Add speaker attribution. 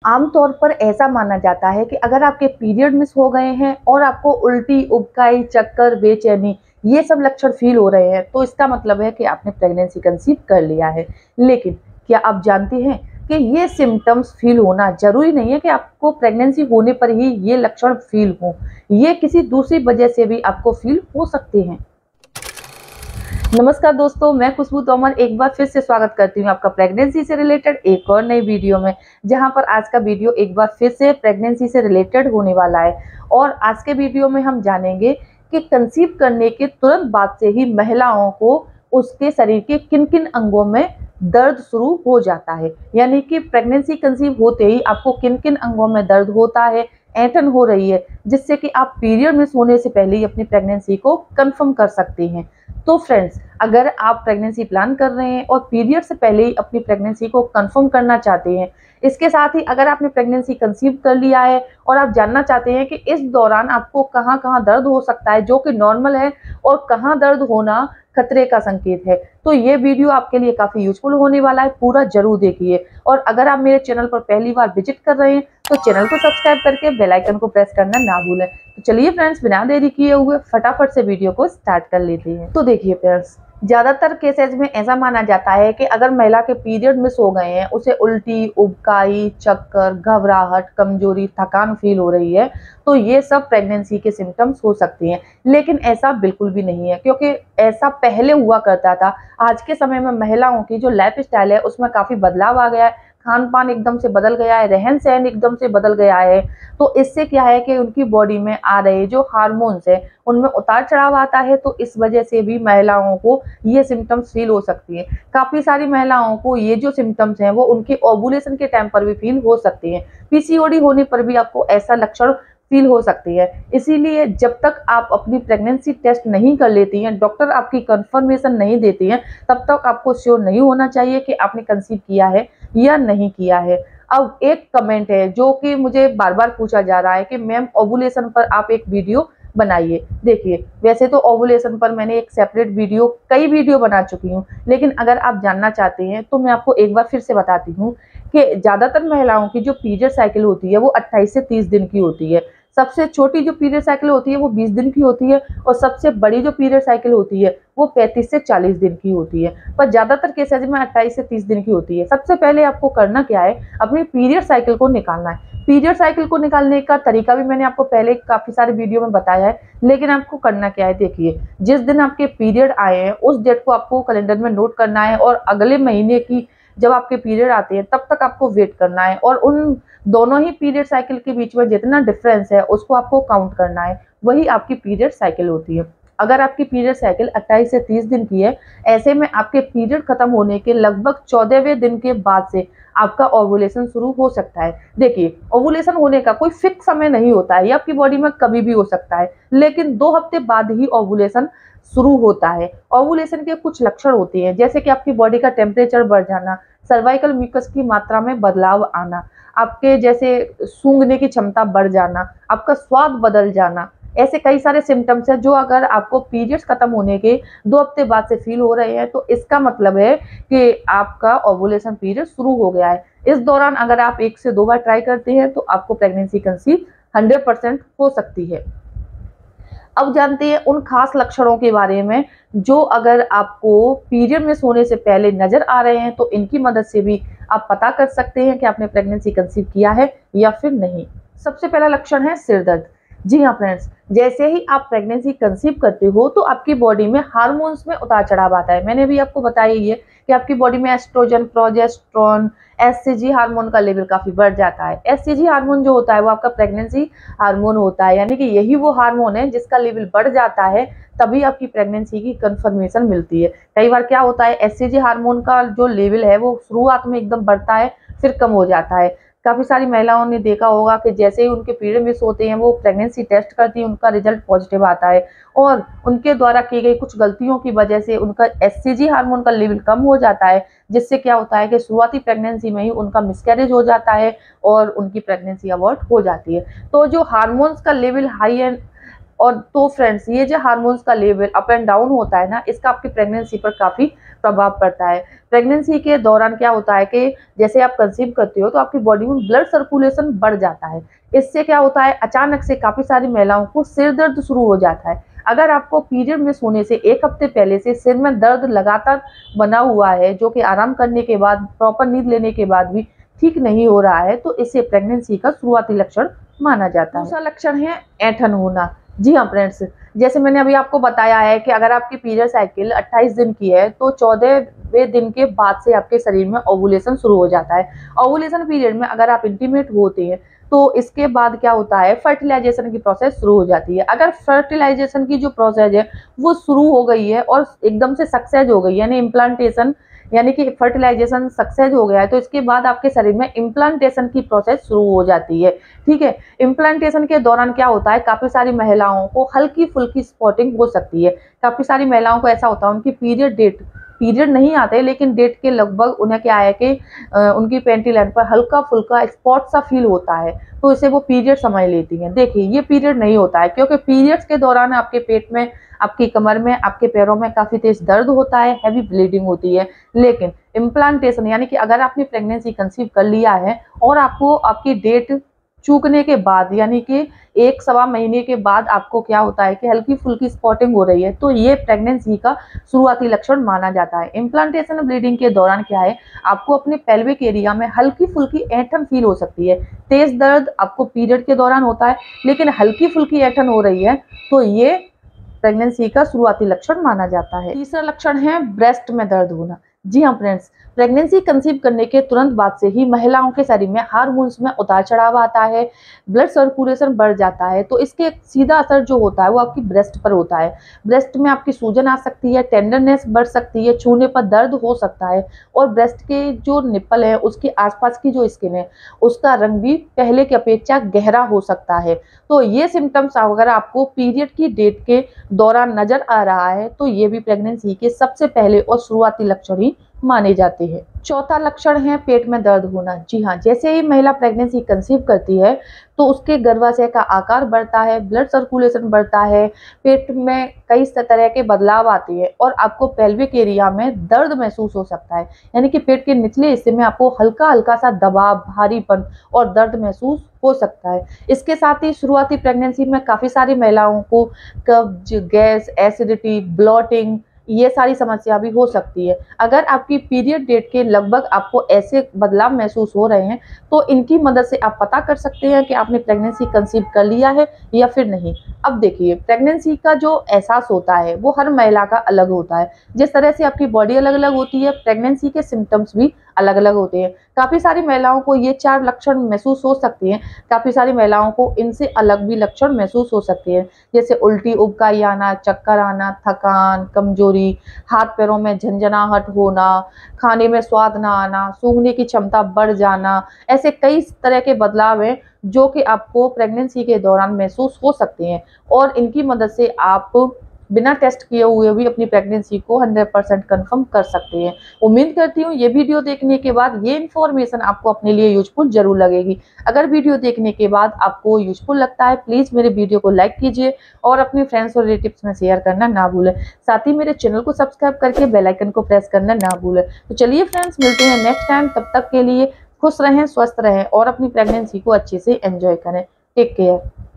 Speaker 1: आमतौर पर ऐसा माना जाता है कि अगर आपके पीरियड मिस हो गए हैं और आपको उल्टी, उबकाई, चक्कर, बेचैनी ये सब लक्षण फील हो रहे हैं तो इसका मतलब है कि आपने प्रेगनेंसी कंसीव कर लिया है। लेकिन क्या आप जानती हैं कि ये सिम्टम्स फील होना जरूरी नहीं है कि आपको प्रेगनेंसी होने पर ही ये लक्षण फील हो, ये किसी दूसरी वजह से भी आपको फील हो सकते हैं। नमस्कार दोस्तों, मैं खुशबू तोमर एक बार फिर से स्वागत करती हूँ आपका प्रेगनेंसी से रिलेटेड एक और नई वीडियो में, जहां पर आज का वीडियो एक बार फिर से प्रेगनेंसी से रिलेटेड होने वाला है। और आज के वीडियो में हम जानेंगे कि कंसीव करने के तुरंत बाद से ही महिलाओं को उसके शरीर के किन किन अंगों में दर्द शुरू हो जाता है, यानी कि प्रेगनेंसी कंसीव होते ही आपको किन किन अंगों में दर्द होता है, ऐंठन हो रही है, जिससे कि आप पीरियड मिस होने से पहले ही अपनी प्रेगनेंसी को कंफर्म कर सकते हैं। तो फ्रेंड्स, अगर आप प्रेगनेंसी प्लान कर रहे हैं और पीरियड से पहले ही अपनी प्रेगनेंसी को कंफर्म करना चाहते हैं, इसके साथ ही अगर आपने प्रेगनेंसी कंसीव कर लिया है और आप जानना चाहते हैं कि इस दौरान आपको कहाँ कहाँ दर्द हो सकता है जो कि नॉर्मल है और कहाँ दर्द होना खतरे का संकेत है, तो ये वीडियो आपके लिए काफी यूजफुल होने वाला है। पूरा जरूर देखिए। और अगर आप मेरे चैनल पर पहली बार विजिट कर रहे हैं तो चैनल को सब्सक्राइब करके बेल आइकन को प्रेस करना ना भूलें। तो चलिए फ्रेंड्स, बिना देरी किए हुए फटाफट से वीडियो को स्टार्ट कर लेते हैं। तो देखिए फ्रेंड्स, ज्यादातर केसेज में ऐसा माना जाता है कि अगर महिला के पीरियड मिस हो गए हैं, उसे उल्टी, उबकाई, चक्कर, घबराहट, कमजोरी, थकान फील हो रही है, तो ये सब प्रेगनेंसी के सिम्टम्स हो सकते हैं। लेकिन ऐसा बिल्कुल भी नहीं है, क्योंकि ऐसा पहले हुआ करता था। आज के समय में महिलाओं की जो लाइफ स्टाइल है उसमें काफी बदलाव आ गया है, खान पान एकदम से बदल गया है, रहन सहन एकदम से बदल गया है। तो इससे क्या है कि उनकी बॉडी में आ रहे जो हार्मोन्स है उनमें उतार चढ़ाव आता है, तो इस वजह से भी महिलाओं को ये सिम्टम्स फील हो सकती है। काफी सारी महिलाओं को ये जो सिम्टम्स हैं वो उनके ओवुलेशन के टाइम पर भी फील हो सकती हैं। पीसीओडी होने पर भी आपको ऐसा लक्षण फील हो सकती है। इसीलिए जब तक आप अपनी प्रेगनेंसी टेस्ट नहीं कर लेती हैं, डॉक्टर आपकी कंफर्मेशन नहीं देती हैं, तब तक आपको श्योर नहीं होना चाहिए कि आपने कंसीव किया है या नहीं किया है। अब एक कमेंट है जो कि मुझे बार बार पूछा जा रहा है कि मैम ओवुलेशन पर आप एक वीडियो बनाइए। देखिए, वैसे तो ओवुलेशन पर मैंने एक सेपरेट वीडियो, कई वीडियो बना चुकी हूँ, लेकिन अगर आप जानना चाहते हैं तो मैं आपको एक बार फिर से बताती हूँ कि ज्यादातर महिलाओं की जो पीरियड साइकिल होती है वो 28 से 30 दिन की होती है। सबसे छोटी जो पीरियड साइकिल होती है वो 20 दिन की होती है और सबसे बड़ी जो पीरियड साइकिल होती है वो 35 से 40 दिन की होती है। पर ज्यादातर केसेज में 28 से 30 दिन की होती है। सबसे पहले आपको करना क्या है, अपनी पीरियड साइकिल को निकालना है। पीरियड साइकिल को निकालने का तरीका भी मैंने आपको पहले काफी सारे वीडियो में बताया है, लेकिन आपको करना क्या है, देखिए, जिस दिन आपके पीरियड आए हैं उस डेट को आपको कैलेंडर में नोट करना है और अगले महीने की जब आपके पीरियड आते हैं तब तक आपको वेट करना है और उन दोनों ही पीरियड साइकिल के बीच में जितना डिफरेंस है उसको आपको काउंट करना है, वही आपकी पीरियड साइकिल होती है। अगर आपकी पीरियड साइकिल 28 से 30 दिन की है, ऐसे में आपके पीरियड खत्म होने के लगभग 14वें दिन के बाद से आपका ओवुलेशन शुरू हो सकता है। देखिए, ओवुलेशन होने का कोई फिक्स समय नहीं होता है, ये आपकी बॉडी में कभी भी हो सकता है, लेकिन 2 हफ्ते बाद ही ओवुलेशन शुरू होता है। ओवुलेशन के कुछ लक्षण होते हैं, जैसे कि आपकी बॉडी का टेम्परेचर बढ़ जाना, सर्वाइकल म्यूकस की मात्रा में बदलाव आना, आपके जैसे सूंघने की क्षमता बढ़ जाना, आपका स्वाद बदल जाना। ऐसे कई सारे सिम्टम्स हैं जो अगर आपको पीरियड्स खत्म होने के 2 हफ्ते बाद से फील हो रहे हैं तो इसका मतलब है कि आपका ओवुलेशन पीरियड शुरू हो गया है। इस दौरान अगर आप 1 से 2 बार ट्राई करते हैं तो आपको प्रेगनेंसी कंसीव 100% हो सकती है। अब जानते हैं उन खास लक्षणों के बारे में जो अगर आपको पीरियड मिस होने से पहले नजर आ रहे हैं, तो इनकी मदद से भी आप पता कर सकते हैं कि आपने प्रेगनेंसी कंसीव किया है या फिर नहीं। सबसे पहला लक्षण है सिर दर्द। जी हाँ फ्रेंड्स, जैसे ही आप प्रेगनेंसी कंसीव करते हो तो आपकी बॉडी में हार्मोन्स में उतार चढ़ाव आता है। मैंने भी आपको बताया ही है कि आपकी बॉडी में एस्ट्रोजन, प्रोजेस्टेरोन, एचसीजी हार्मोन का लेवल काफी बढ़ जाता है। एचसीजी हार्मोन जो होता है वो आपका प्रेगनेंसी हार्मोन होता है, यानी कि यही वो हार्मोन है जिसका लेवल बढ़ जाता है तभी आपकी प्रेगनेंसी की कंफर्मेशन मिलती है। कई बार क्या होता है, एचसीजी हार्मोन का जो लेवल है वो शुरुआत में एकदम बढ़ता है, फिर कम हो जाता है। काफी सारी महिलाओं ने देखा होगा कि जैसे ही उनके पीरियड मिस होते हैं वो प्रेगनेंसी टेस्ट करती हैं, उनका रिजल्ट पॉजिटिव आता है और उनके द्वारा की गई कुछ गलतियों की वजह से उनका एचसीजी हार्मोन का लेवल कम हो जाता है, जिससे क्या होता है कि शुरुआती प्रेगनेंसी में ही उनका मिसकैरेज हो जाता है और उनकी प्रेगनेंसी अबॉर्ट हो जाती है। तो जो हार्मोन्स का लेवल हाई और तो फ्रेंड्स, ये जो हार्मोन्स का लेवल अप एंड डाउन होता है ना, इसका आपकी प्रेगनेंसी पर काफी प्रभाव पड़ता है। प्रेगनेंसी के दौरान क्या होता है कि जैसे आप कंसीव करते हो तो आपकी बॉडी में ब्लड सर्कुलेशन बढ़ जाता है। इससे क्या होता है, अचानक से काफी सारी महिलाओं को सिर दर्द शुरू हो जाता है। अगर आपको पीरियड मिस होने से 1 हफ्ते पहले से सिर में दर्द लगातार बना हुआ है, जो कि आराम करने के बाद, प्रॉपर नींद लेने के बाद भी ठीक नहीं हो रहा है, तो इसे प्रेगनेंसी का शुरुआती लक्षण माना जाता है। दूसरा लक्षण है ऐंठन होना। जी हाँ फ्रेंड्स, जैसे मैंने अभी आपको बताया है कि अगर आपकी पीरियड साइकिल 28 दिन की है तो 14वें दिन के बाद से आपके शरीर में ओवुलेशन शुरू हो जाता है। ओवुलेशन पीरियड में अगर आप इंटीमेट होते हैं तो इसके बाद क्या होता है, फर्टिलाइजेशन की प्रोसेस शुरू हो जाती है। अगर फर्टिलाइजेशन की जो प्रोसेस है वो शुरू हो गई है और एकदम से सक्सेस हो गई है, यानी इम्प्लांटेशन, यानी कि फर्टिलाइजेशन सक्सेस हो गया है, तो इसके बाद आपके शरीर में इम्प्लांटेशन की प्रोसेस शुरू हो जाती है। ठीक है, इम्प्लांटेशन के दौरान क्या होता है, काफी सारी महिलाओं को हल्की फुल्की स्पॉटिंग हो सकती है। काफी सारी महिलाओं को ऐसा होता है, उनकी पीरियड नहीं आते, लेकिन डेट के लगभग उन्हें क्या है कि उनकी पेंटी लाइन पर हल्का फुल्का स्पॉट सा फील होता है, तो इसे वो पीरियड समझ लेती हैं। देखिए, ये पीरियड नहीं होता है, क्योंकि पीरियड्स के दौरान आपके पेट में, आपकी कमर में, आपके पैरों में काफी तेज दर्द होता है, हैवी ब्लीडिंग होती है। लेकिन इम्प्लांटेशन, यानी कि अगर आपने प्रेगनेंसी कंसीव कर लिया है और आपको आपकी डेट चूकने के बाद, यानी कि 1 सवा महीने के बाद आपको क्या होता है कि हल्की फुल्की स्पॉटिंग हो रही है, तो ये प्रेगनेंसी का शुरुआती लक्षण माना जाता है। इम्प्लांटेशन ब्लीडिंग के दौरान क्या है, आपको अपने पेल्विक एरिया में हल्की फुल्की ऐंठन फील हो सकती है। तेज दर्द आपको पीरियड के दौरान होता है, लेकिन हल्की फुल्की ऐंठन हो रही है, तो ये प्रेगनेंसी का शुरुआती लक्षण माना जाता है। तीसरा लक्षण है ब्रेस्ट में दर्द होना। जी हाँ फ्रेंड्स, प्रेगनेंसी कंसीव करने के तुरंत बाद से ही महिलाओं के शरीर में हार्मोन्स में उतार चढ़ाव आता है, ब्लड सर्कुलेशन बढ़ जाता है, तो इसके एक सीधा असर जो होता है वो आपकी ब्रेस्ट पर होता है। ब्रेस्ट में आपकी सूजन आ सकती है, टेंडरनेस बढ़ सकती है, छूने पर दर्द हो सकता है, और ब्रेस्ट के जो निप्पल है उसके आसपास की जो स्किन है उसका रंग भी पहले की अपेक्षा गहरा हो सकता है। तो ये सिम्टम्स अगर आपको पीरियड की डेट के दौरान नजर आ रहा है तो ये भी प्रेगनेंसी के सबसे पहले और शुरुआती लक्षण ही माने जाते हैं। चौथा लक्षण है पेट में दर्द होना। जी हाँ, जैसे ही महिला प्रेगनेंसी कंसीव करती है तो उसके गर्भाशय का आकार बढ़ता है, ब्लड सर्कुलेशन बढ़ता है, पेट में कई तरह के बदलाव आते हैं और आपको पेल्विक एरिया में दर्द महसूस हो सकता है, यानी कि पेट के निचले हिस्से में आपको हल्का हल्का सा दबाव, भारीपन और दर्द महसूस हो सकता है। इसके साथ ही शुरुआती प्रेगनेंसी में काफी सारी महिलाओं को कब्ज, गैस, एसिडिटी, ब्लॉटिंग, ये सारी समस्या भी हो सकती है। अगर आपकी पीरियड डेट के लगभग आपको ऐसे बदलाव महसूस हो रहे हैं तो इनकी मदद से आप पता कर सकते हैं कि आपने प्रेगनेंसी कंसीव कर लिया है या फिर नहीं। अब देखिए, प्रेगनेंसी का जो एहसास होता है वो हर महिला का अलग होता है। जिस तरह से आपकी बॉडी अलग अलग होती है, प्रेगनेंसी के सिम्टम्स भी अलग अलग होते हैं। काफी सारी महिलाओं को ये 4 लक्षण महसूस हो सकते हैं, काफी सारी महिलाओं को इनसे अलग भी लक्षण महसूस हो सकते हैं, जैसे उल्टी, उबकाई आना, चक्कर आना, थकान, कमजोरी, हाथ पैरों में झंझनाहट होना, खाने में स्वाद ना आना, सूंघने की क्षमता बढ़ जाना। ऐसे कई तरह के बदलाव हैं जो कि आपको प्रेगनेंसी के दौरान महसूस हो सकते हैं और इनकी मदद से आप बिना टेस्ट किए हुए भी अपनी प्रेगनेंसी को 100% कंफर्म कर सकते हैं। उम्मीद करती हूँ ये वीडियो देखने के बाद ये इन्फॉर्मेशन आपको अपने लिए यूजफुल जरूर लगेगी। अगर वीडियो देखने के बाद आपको यूजफुल लगता है, प्लीज़ मेरे वीडियो को लाइक कीजिए और अपने फ्रेंड्स और रिलेटिव्स में शेयर करना ना भूलें। साथ ही मेरे चैनल को सब्सक्राइब करके बेल आइकन को प्रेस करना ना भूलें। तो चलिए फ्रेंड्स, मिलते हैं नेक्स्ट टाइम। तब तक के लिए खुश रहें, स्वस्थ रहें और अपनी प्रेगनेंसी को अच्छे से एंजॉय करें। Take care.